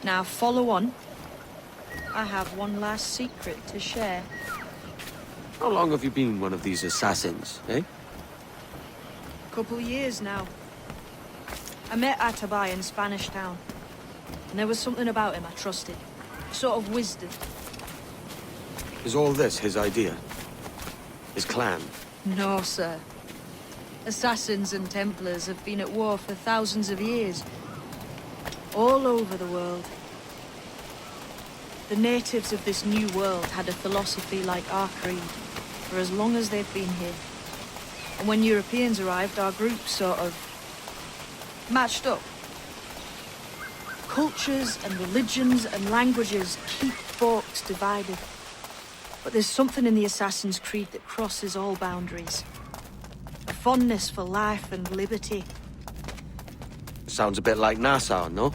Now follow on. I have one last secret to share. How long have you been one of these assassins, eh? Couple years now. I met Atabay in Spanish Town. And there was something about him I trusted. A sort of wisdom. Is all this his idea? His clan? No, sir. Assassins and Templars have been at war for thousands of years. All over the world. The natives of this new world had a philosophy like our creed, for as long as they've been here. And when Europeans arrived, our group sort of matched up. Cultures and religions and languages keep folks divided. But there's something in the Assassin's Creed that crosses all boundaries. A fondness for life and liberty. Sounds a bit like Nassau, no?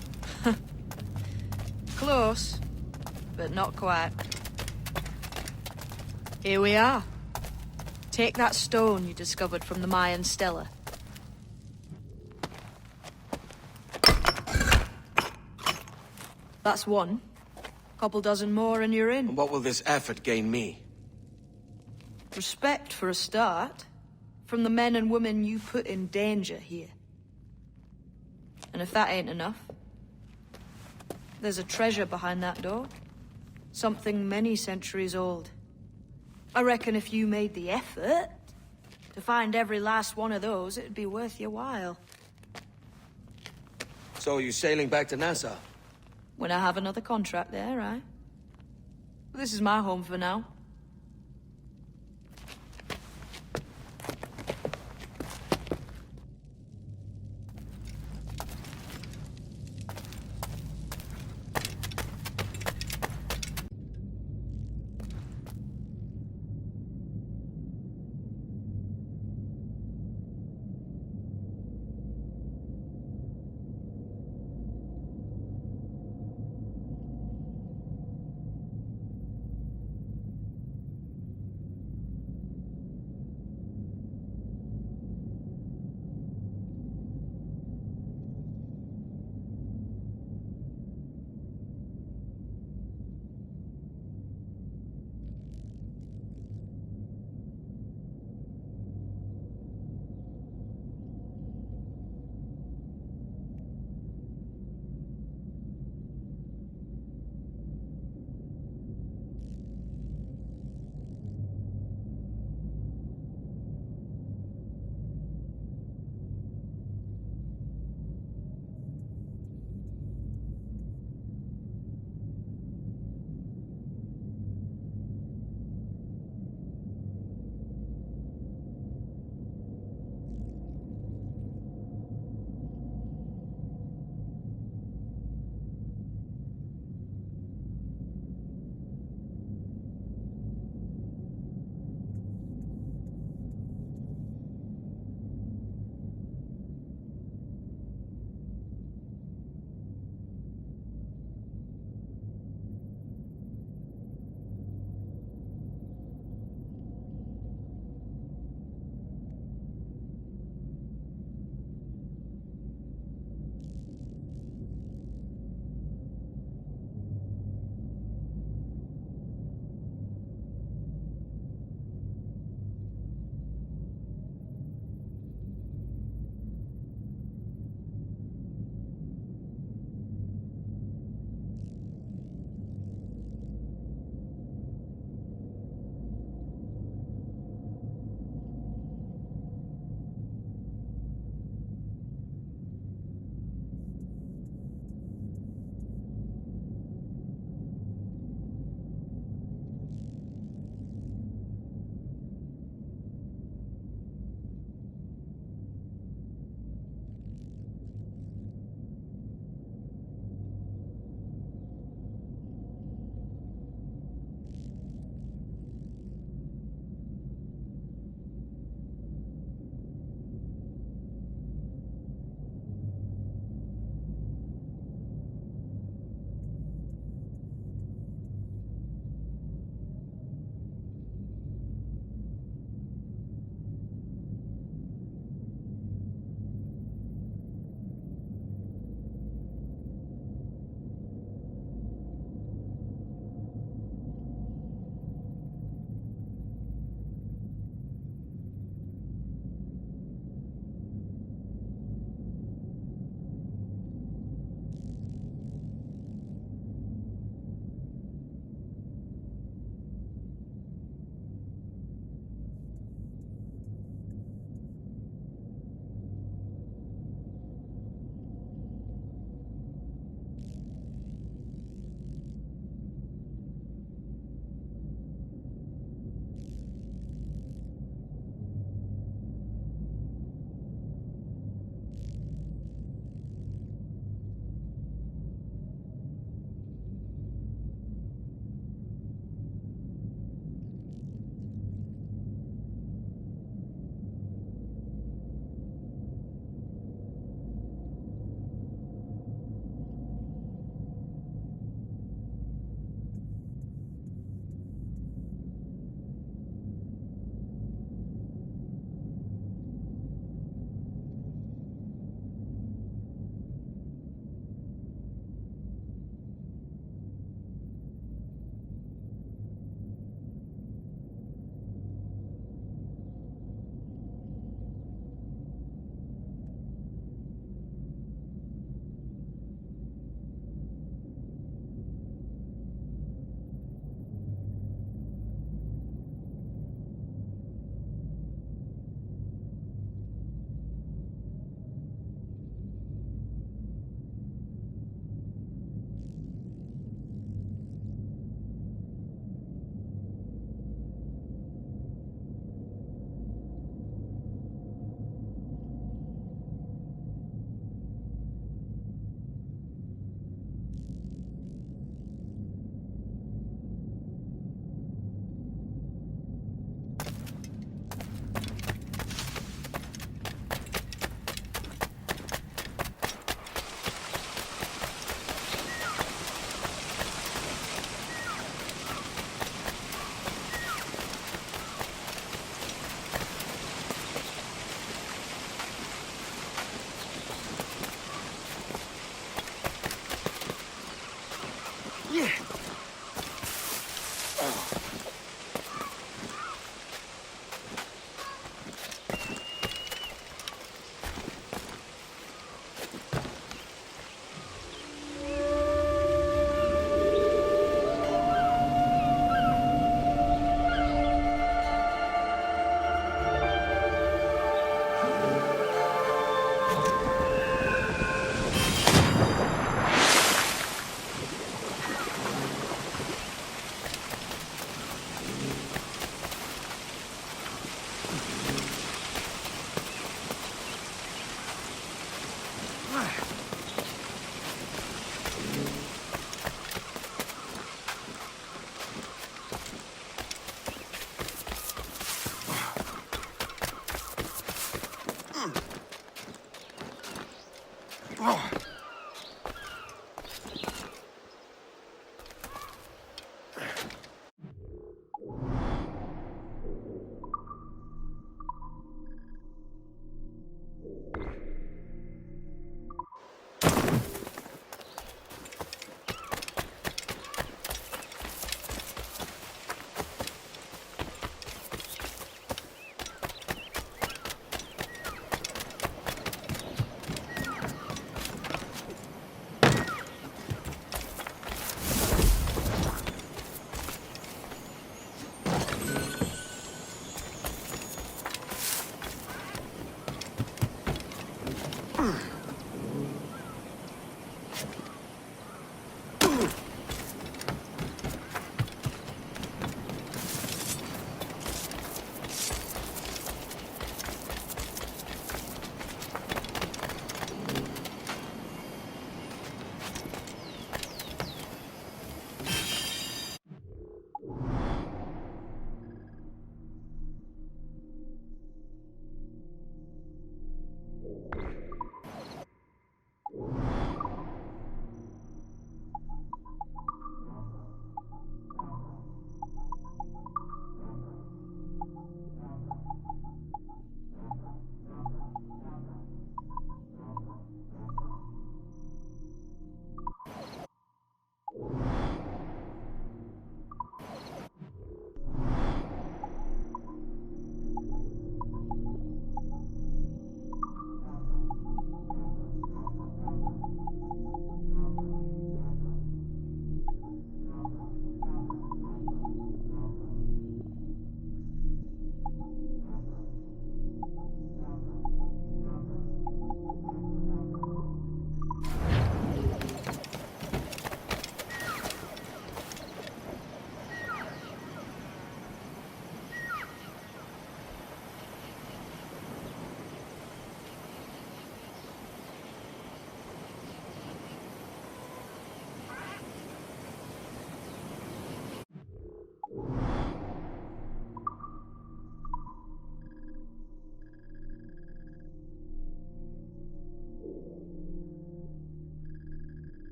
Close, but not quite. Here we are. Take that stone you discovered from the Mayan Stela. That's one. Couple dozen more and you're in. And what will this effort gain me? Respect for a start. From the men and women you put in danger here. And if that ain't enough, there's a treasure behind that door. Something many centuries old. I reckon if you made the effort to find every last one of those, it'd be worth your while. So you sailing back to Nassau? When I have another contract there, right? This is my home for now.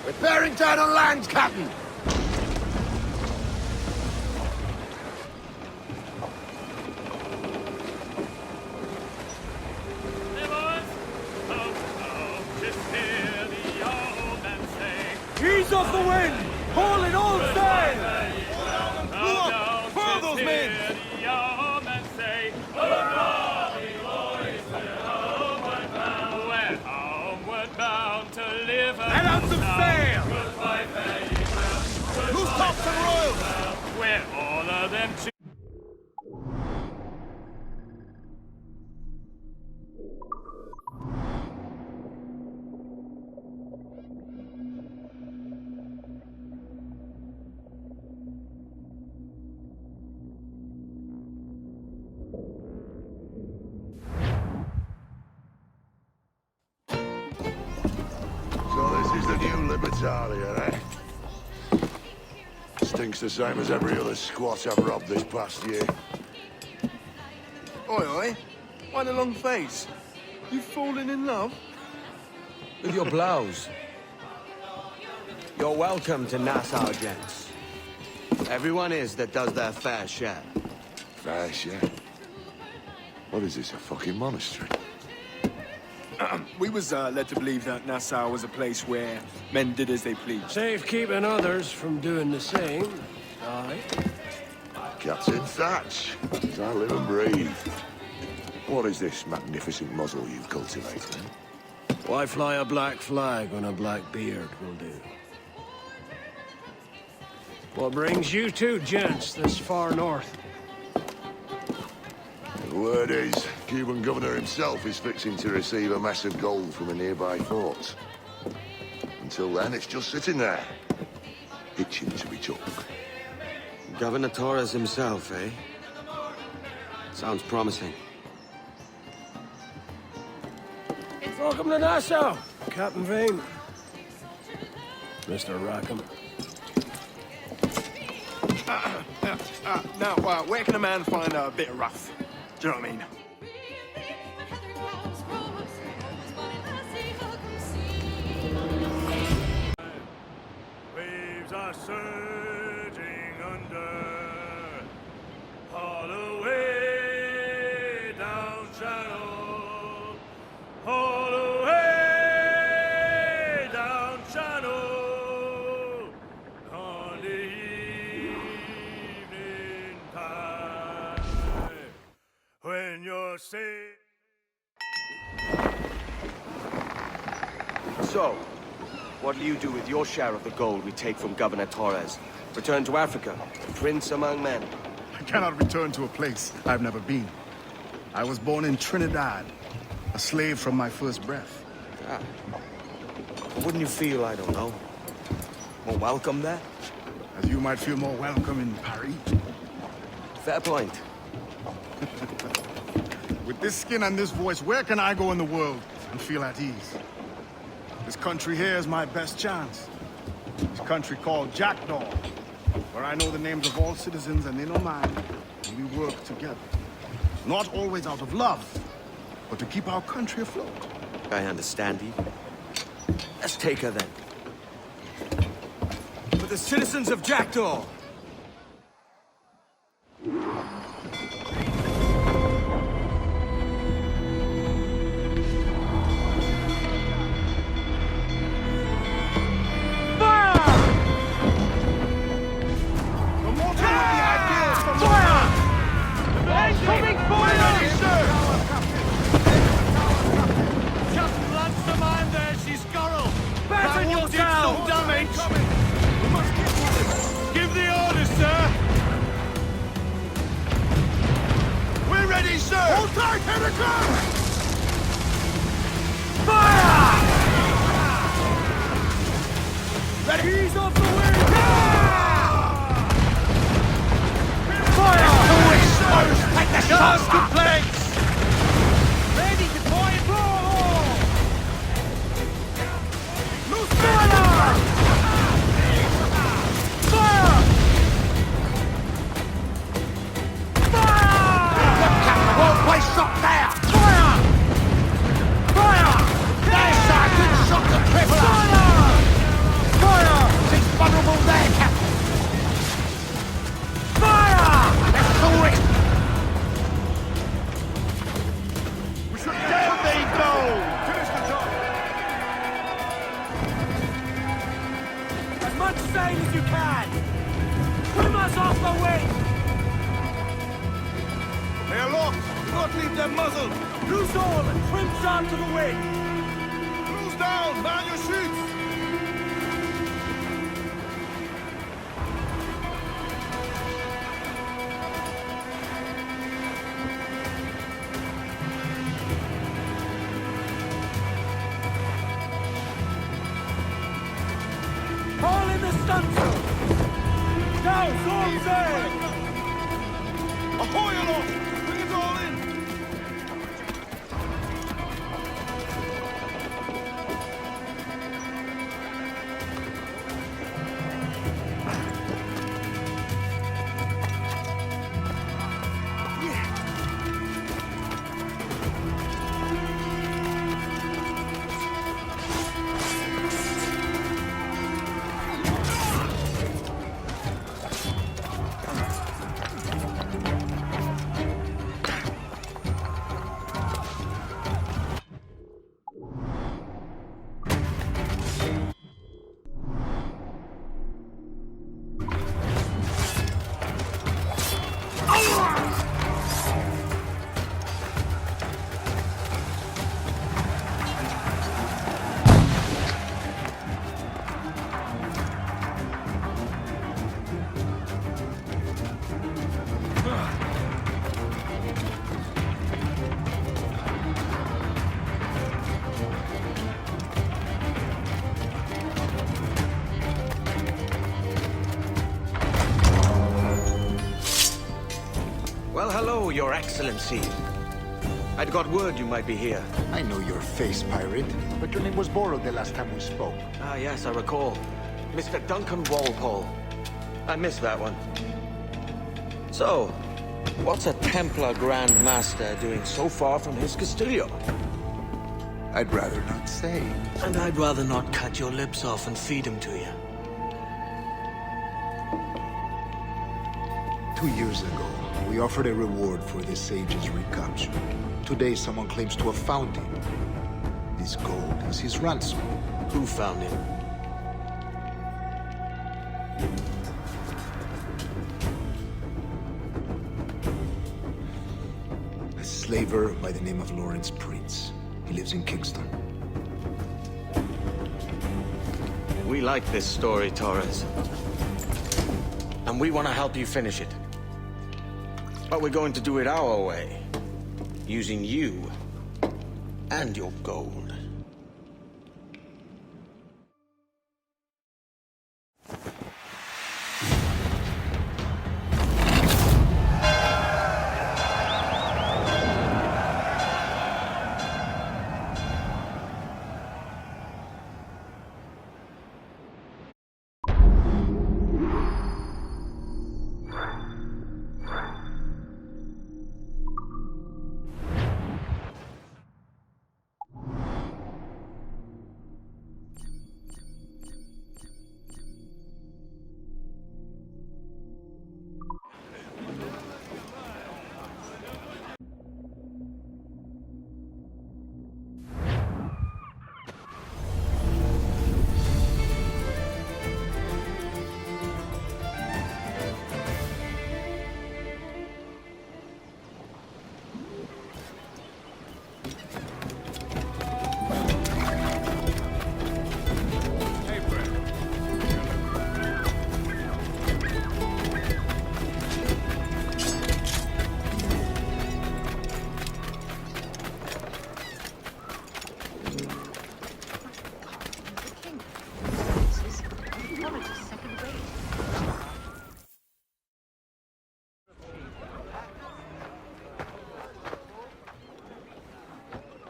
We're bearing down on land, Captain! Ease off the wind! Haul in all sail! Pull up! Furl those men! Let out some sail! Loose tops and royals! We're all of them too. The new Libertalia, eh? Stinks the same as every other squat I've robbed this past year. Oi, oi. Why the long face? You fallen in love? With your blouse. You're welcome to Nassau, gents. Everyone is that does their fair share. Fair share? What is this, a fucking monastery? We was led to believe that Nassau was a place where men did as they pleased. Safe keeping others from doing the same. Aye. Captain Thatch, as I live and breathe. What is this magnificent muzzle you've cultivated? Why fly a black flag when a black beard will do? What brings you two gents this far north? The word is, Cuban governor himself is fixing to receive a mess of gold from a nearby fort. Until then, it's just sitting there, itching to be took. Governor Torres himself, eh? Sounds promising. Welcome to Nassau, Captain Vane. Mr. Rackham. Now, where can a man find a bit of rough? Do you know what I mean? Waves are surging under, all the way down channel, all the way down channel, on the evening time, when you're safe. So, what'll you do with your share of the gold we take from Governor Torres? Return to Africa, a prince among men. I cannot return to a place I've never been. I was born in Trinidad, a slave from my first breath. Ah. Wouldn't you feel, I don't know, more welcome there? As you might feel more welcome in Paris. Fair point. With this skin and this voice, where can I go in the world and feel at ease? This country here is my best chance. This country called Jackdaw, where I know the names of all citizens and they know mine, and we work together. Not always out of love, but to keep our country afloat. I understand you. Let's take her then. For the citizens of Jackdaw! Give the order, sir! We're ready, sir! Hold tight, here it comes! Fire! Ready? Ease off the wind! Fire! Take the shots to place! Ready to point ball! Loose fire! much sail as you can! Trim us off the wind! Hey, aloft! Do not leave them muzzled! Loose all and trim sharp to the wind! Cruise down! Man your sheets! All in the stunsail! Now, all sail! Ahoy aloft! Bring it all in! Well, hello, Your Excellency. I'd got word you might be here. I know your face, pirate, but your name was borrowed the last time we spoke. Ah, yes, I recall. Mr. Duncan Walpole. I missed that one. So, what's a Templar Grand Master doing so far from his Castillo? I'd rather not say. And I'd rather not cut your lips off and feed him to you. 2 years ago, we offered a reward for the sage's recapture. Today, someone claims to have found him. This gold is his ransom. Who found him? A slaver by the name of Lawrence Prince. He lives in Kingston. We like this story, Torres. And we want to help you finish it. But we're going to do it our way. Using you and your gold.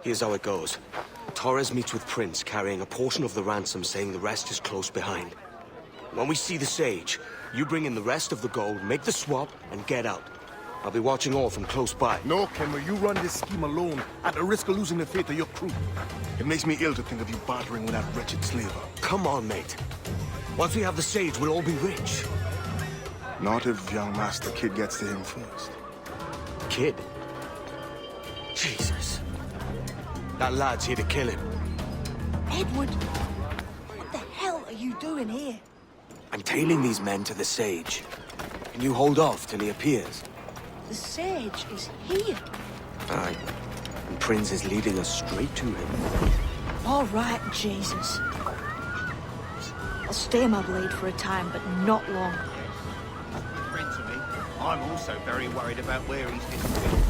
Here's how it goes. Torres meets with Prince, carrying a portion of the ransom, saying the rest is close behind. When we see the Sage, you bring in the rest of the gold, make the swap, and get out. I'll be watching all from close by. No, Kenmer, you run this scheme alone, at the risk of losing the faith of your crew. It makes me ill to think of you bartering with that wretched slaver. Come on, mate. Once we have the Sage, we'll all be rich. Not if young Master Kid gets to him first. Kid? Jesus. That lad's here to kill him. Edward! What the hell are you doing here? I'm tailing these men to the Sage. Can you hold off till he appears? The Sage is here. Aye. And Prince is leading us straight to him. All right, Jesus. I'll stay my blade for a time, but not long. Friend to me, I'm also very worried about where he's been.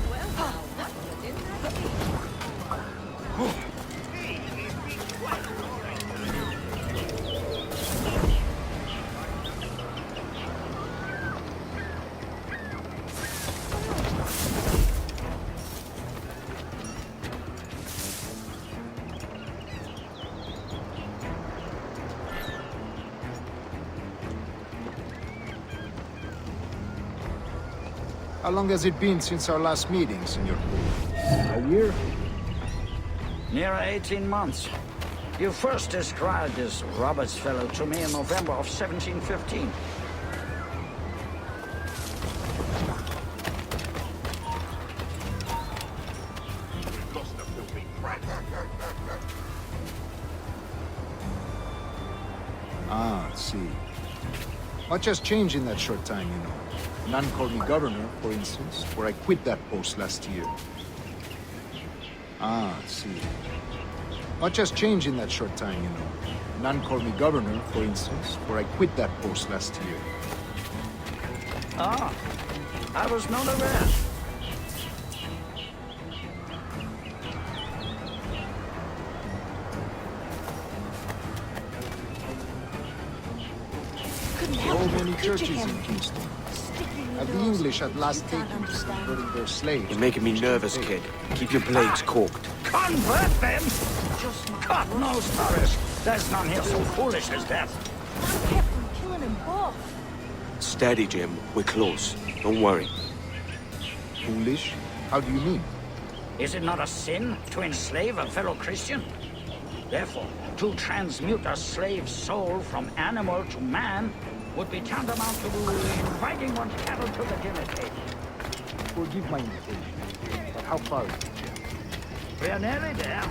How long has it been since our last meeting, Senor? A year? Near 18 months. You first described this Roberts fellow to me in November of 1715. Ah, I see. Much has changed in that short time, you know. None called me governor, for instance, where I quit that post last year. Ah, I see. Much has changed in that short time, you know. None called me governor, for instance, where I quit that post last year. Ah, I was not aware. There are many churches in Kingston. Have the English at last taken converting their slaves? You're making me nervous, kid. Keep your blades corked. Convert them? God knows, Torres. There's none here so foolish as that. I kept from killing them both. Steady, Jim. We're close. Don't worry. Foolish? How do you mean? Is it not a sin to enslave a fellow Christian? Therefore, to transmute a slave's soul from animal to man would be tantamount to inviting one's cattle to the dinner table. Forgive my imitation, but how far is it? We are nearly there.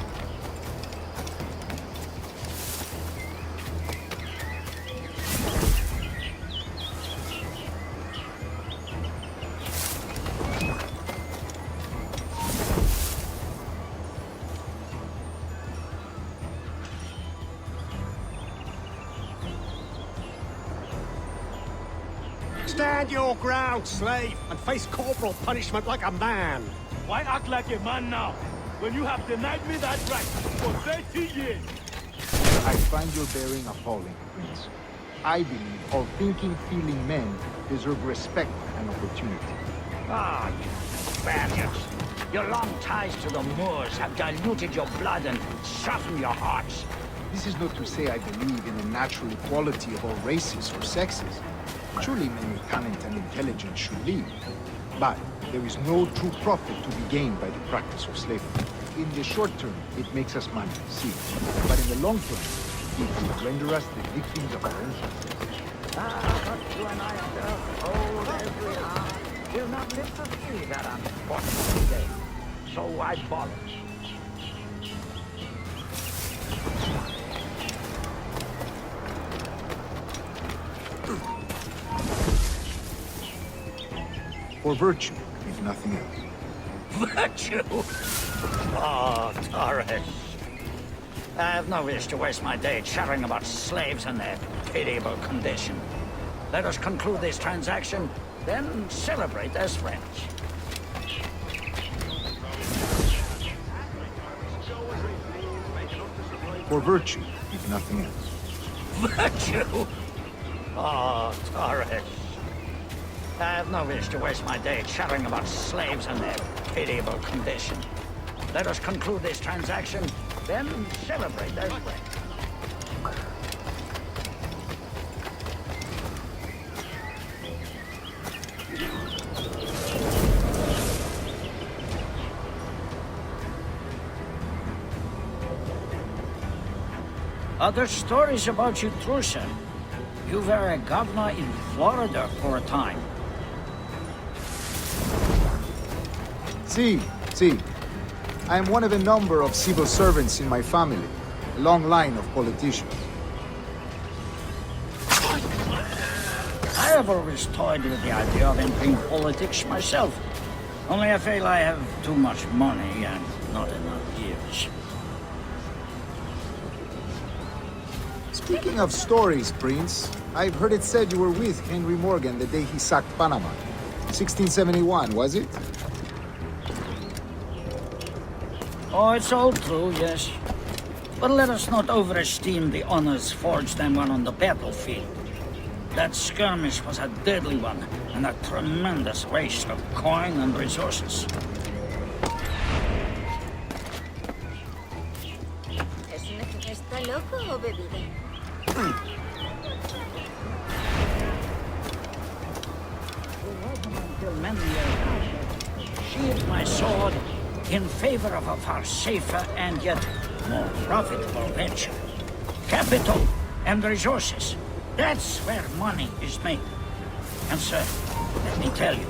Stand your ground, slave, and face corporal punishment like a man. Why act like a man now, when you have denied me that right for 30 years? I find your bearing appalling, Prince. I believe all thinking, feeling men deserve respect and opportunity. Ah, you Spaniards. Your long ties to the Moors have diluted your blood and softened your hearts. This is not to say I believe in the natural equality of all races or sexes. Surely men with talent and intelligence should lead. But there is no true profit to be gained by the practice of slavery. In the short term, it makes us money, see. But in the long term, it will render us the victims of our own success. Ah, but you and I are old as we are. We'll not live to see that unfortunate day. So I borrow. For virtue, if nothing else. Virtue? Oh, Torres. I have no wish to waste my day chattering about slaves and their pitiable condition. Let us conclude this transaction, then celebrate as friends. For virtue, if nothing else. Virtue? Oh, Torres. I have no wish to waste my day chattering about slaves and their pitiable condition. Let us conclude this transaction, then celebrate as friends. Other stories about you, Trusa. You were a governor in Florida for a time. See. I am one of a number of civil servants in my family. A long line of politicians. I have always toyed with the idea of entering politics myself. Only I feel I have too much money and not enough years. Speaking of stories, Prince, I've heard it said you were with Henry Morgan the day he sacked Panama. 1671, was it? Oh, it's all true, yes. But let us not overesteem the honors forged and won on the battlefield. That skirmish was a deadly one, and a tremendous waste of coin and resources. ¿Está loco o bebido? Until many years after, sheathed my sword in favor of a far safer and yet more profitable venture. Capital and resources. That's where money is made. And sir, let me tell you,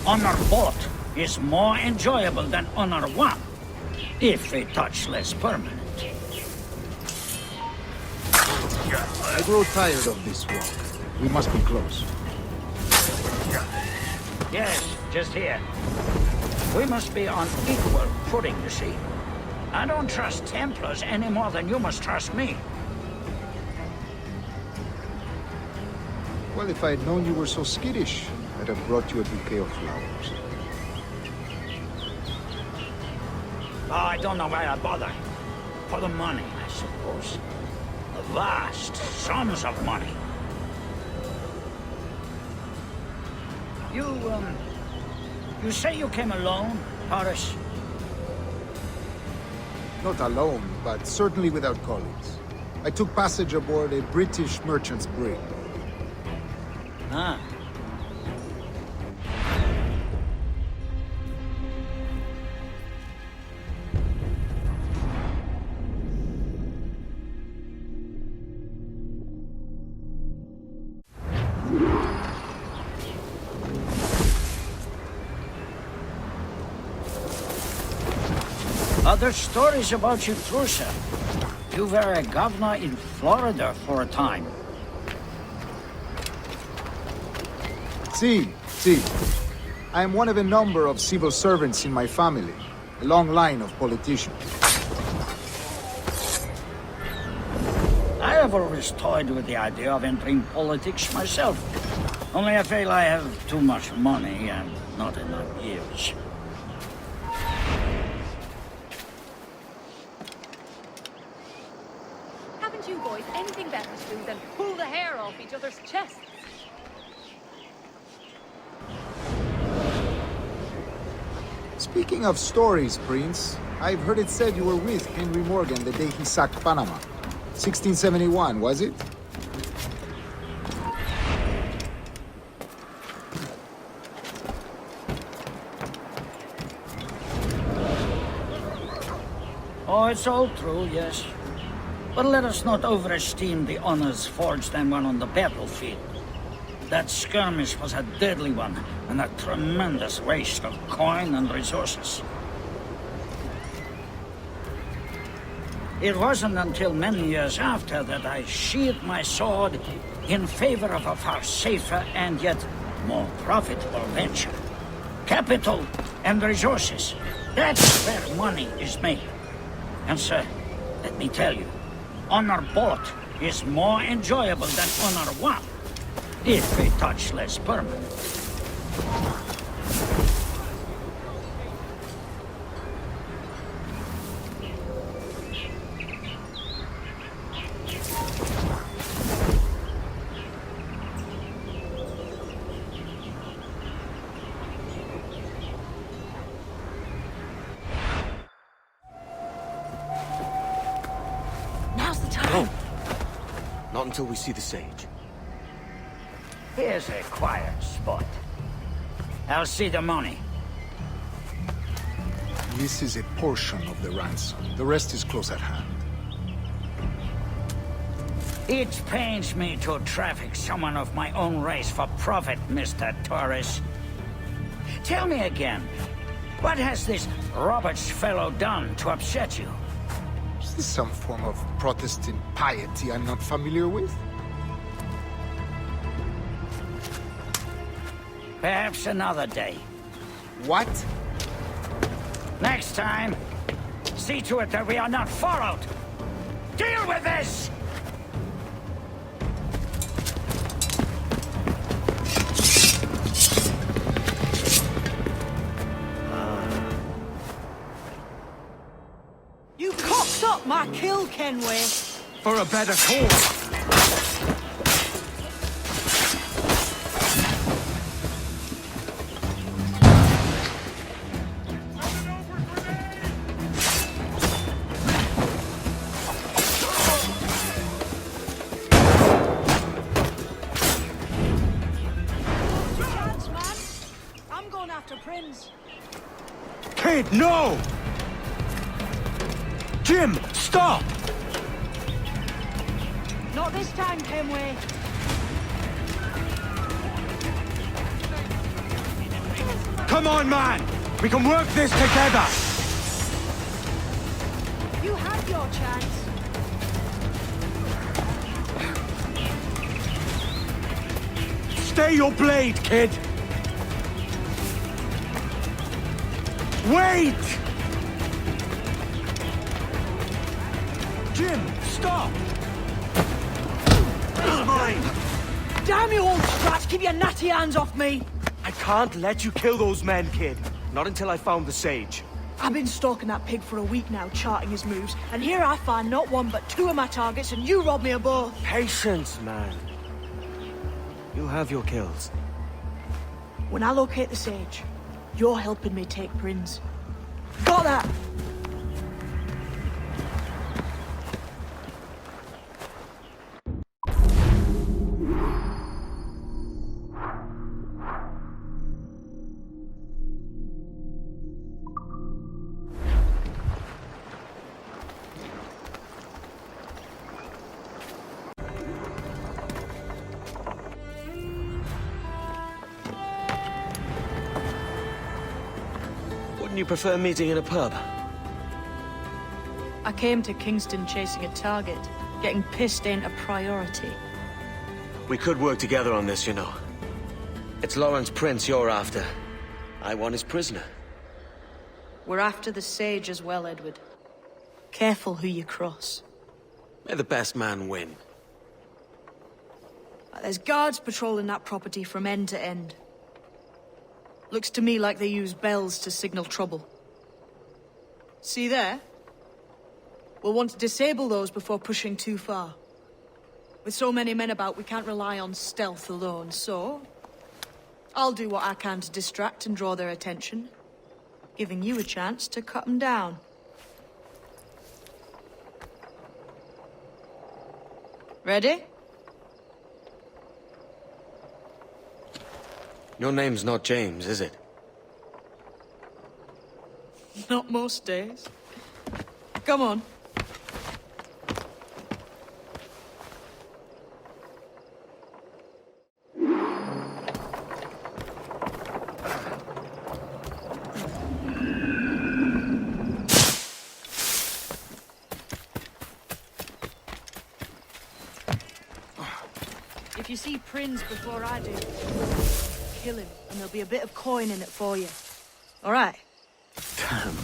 honor bought is more enjoyable than honor won, if a touch less permanent. I grow tired of this walk. We must be close. Yes, just here. We must be on equal footing, you see. I don't trust Templars any more than you must trust me. Well, if I had known you were so skittish, I'd have brought you a bouquet of flowers. Oh, I don't know why I bother. For the money, I suppose. The vast sums of money. You say you came alone, Horace? Not alone, but certainly without colleagues. I took passage aboard a British merchant's brig. Ah. Other stories about you, too, sir. You were a governor in Florida for a time. See. I am one of a number of civil servants in my family. A long line of politicians. I have always toyed with the idea of entering politics myself. Only I feel I have too much money and not enough years. Haven't you boys anything better to do than pull the hair off each other's chests? Speaking of stories, Prince, I've heard it said you were with Henry Morgan the day he sacked Panama. 1671, was it? Oh, it's all true, yes. But let us not overesteem the honors forged and won on the battlefield. That skirmish was a deadly one, and a tremendous waste of coin and resources. It wasn't until many years after that I sheathed my sword in favor of a far safer and yet more profitable venture. Capital and resources. That's where money is made. And sir, let me tell you, honor bought is more enjoyable than honor won, if a touch less permanent. Now's the time. Not until we see the sage. Here's a quiet spot. I'll see the money. This is a portion of the ransom. The rest is close at hand. It pains me to traffic someone of my own race for profit, Mr. Torres. Tell me again, what has this Roberts fellow done to upset you? Is this some form of Protestant piety I'm not familiar with? Perhaps another day. What? Next time, see to it that we are not followed. Deal with this! You cocked up my kill, Kenway. For a better cause. Chance, man. I'm going after Prince. Kid, no! Jim, stop! Not this time, Kenway. Come on, man! We can work this together! You had your chance. Stay your blade, kid! Wait! Jim, stop! He's mine! Damn you, old strat! Keep your natty hands off me! I can't let you kill those men, kid. Not until I found the sage. I've been stalking that pig for a week now, charting his moves, and here I find not one but two of my targets, and you rob me of both. Patience, man. You have your kills. When I locate the sage, you're helping me take Prince. Got that? Wouldn't you prefer meeting in a pub? I came to Kingston chasing a target. Getting pissed ain't a priority. We could work together on this, you know. It's Lawrence Prince you're after. I want his prisoner. We're after the sage as well, Edward. Careful who you cross. May the best man win. There's guards patrolling that property from end to end. Looks to me like they use bells to signal trouble. See there? We'll want to disable those before pushing too far. With so many men about, we can't rely on stealth alone, so... I'll do what I can to distract and draw their attention, giving you a chance to cut them down. Ready? Your name's not James, is it? Not most days. Come on. If you see Prince before I do, kill him, and there'll be a bit of coin in it for you. All right? Damn.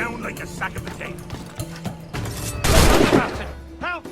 down like a sack of potatoes. Help!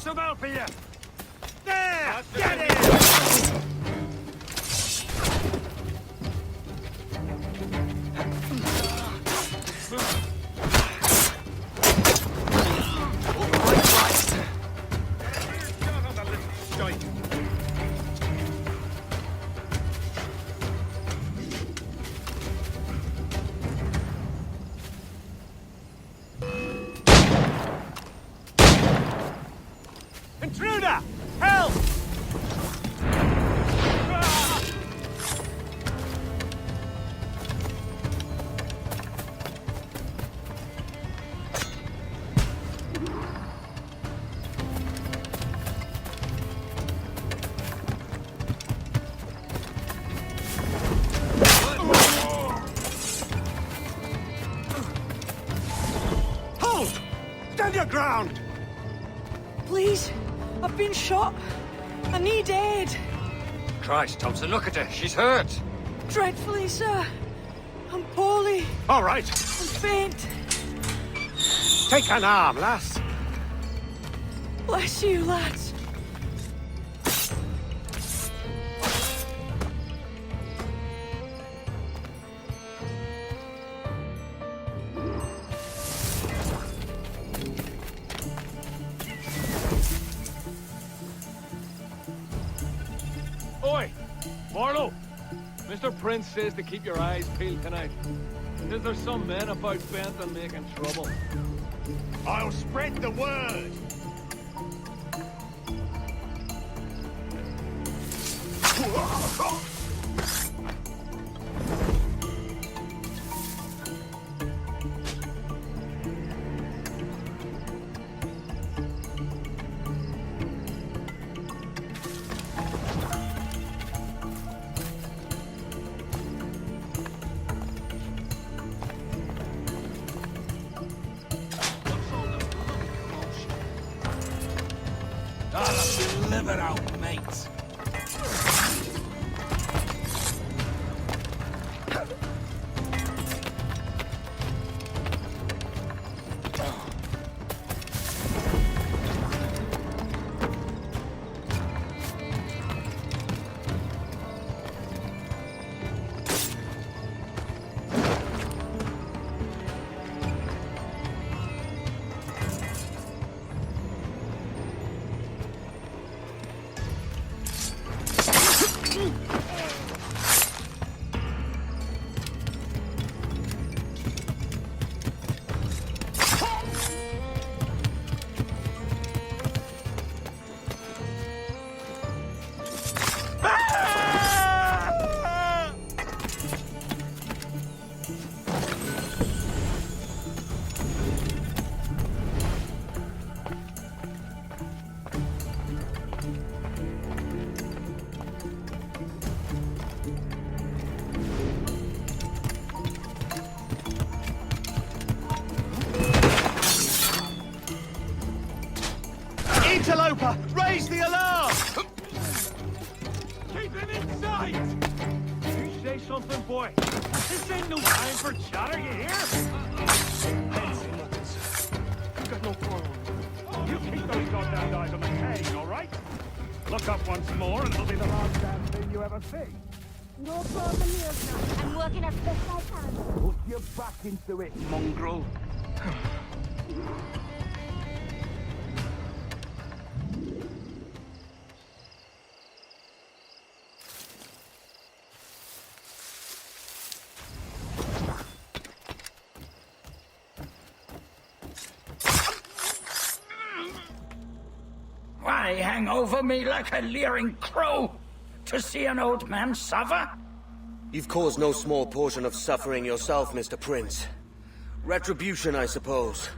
some help here! There! Get him! Intruder! Help! Halt! Stand your ground! Please, I've been shot. I need aid. Christ, Thompson, look at her. She's hurt. Dreadfully, sir. I'm poorly. All right. I'm faint. Take an arm, lass. Bless you, lads. Oi! Marlowe! Mr. Prince says to keep your eyes peeled tonight. Says there's some men about bent on making trouble. I'll spread the word. liver out, mates. Interloper! Raise the alarm! Keep him in sight! You say something, boy. This ain't no time for chatter, you hear? You got no quarrel. You keep those goddamn guys on the cane, all right? Look up once more and it'll be the last damn thing you ever see. No problem here, sir. I'm working as best I can. Put your back into it, mongrel. Why hang over me like a leering crow? To see an old man suffer? You've caused no small portion of suffering yourself, Mr. Prince. Retribution, I suppose.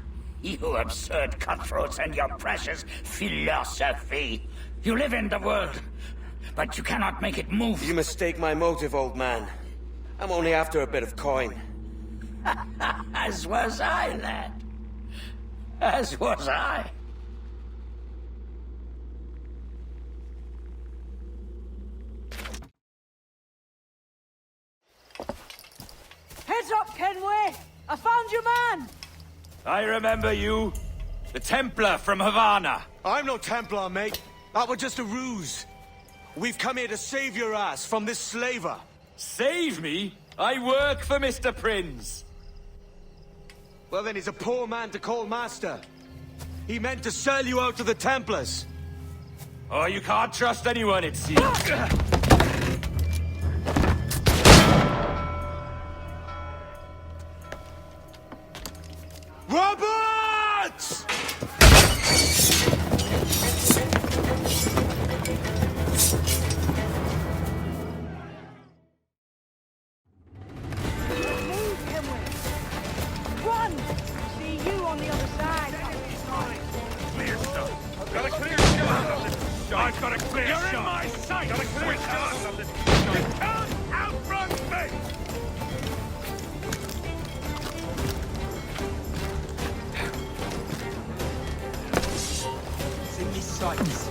You absurd cutthroats and your precious philosophy. You live in the world, but you cannot make it move. You mistake my motive, old man. I'm only after a bit of coin. As was I, lad. As was I. Heads up, Kenway! I found your man! I remember you. The Templar from Havana. I'm no Templar, mate. That was just a ruse. We've come here to save your ass from this slaver. Save me? I work for Mr. Prince. Well, then he's a poor man to call master. He meant to sell you out to the Templars. Oh, you can't trust anyone, it seems. Roberts! Move, Kenway! Run! See you on the other side. Clear stuff. Got a clear shot of this shot. I've got a clear shot. You're in my sight. Got a clear shot of this shot. You can't outrun me! Sights.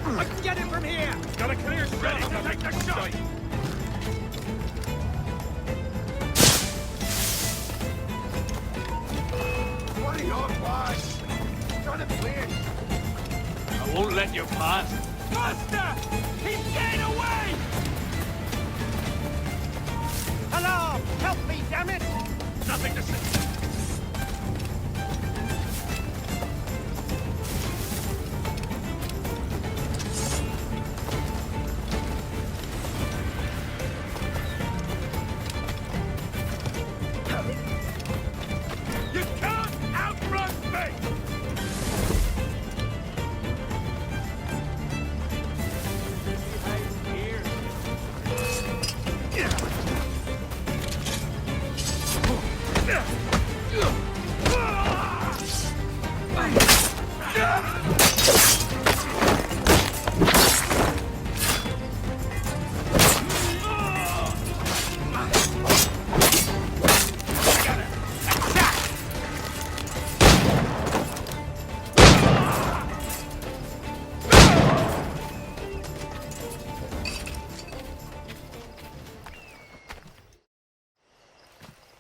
I can get him from here! Got a clear shot. Ready to take the shot. What are your boss? Trying to clear. I won't let you pass. Master! He's getting away! Alarm! Help me, damn it! Nothing to say. You can't outrun me!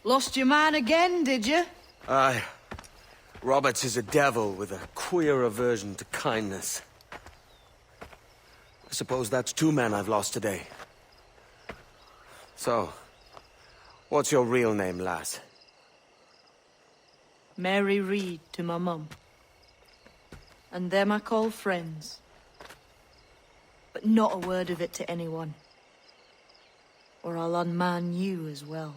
Lost your man again, did you? Aye. Roberts is a devil with a queer aversion to kindness. I suppose that's 2 men I've lost today. So, what's your real name, lass? Mary Reed to my mum. And them I call friends. But not a word of it to anyone. Or I'll unman you as well.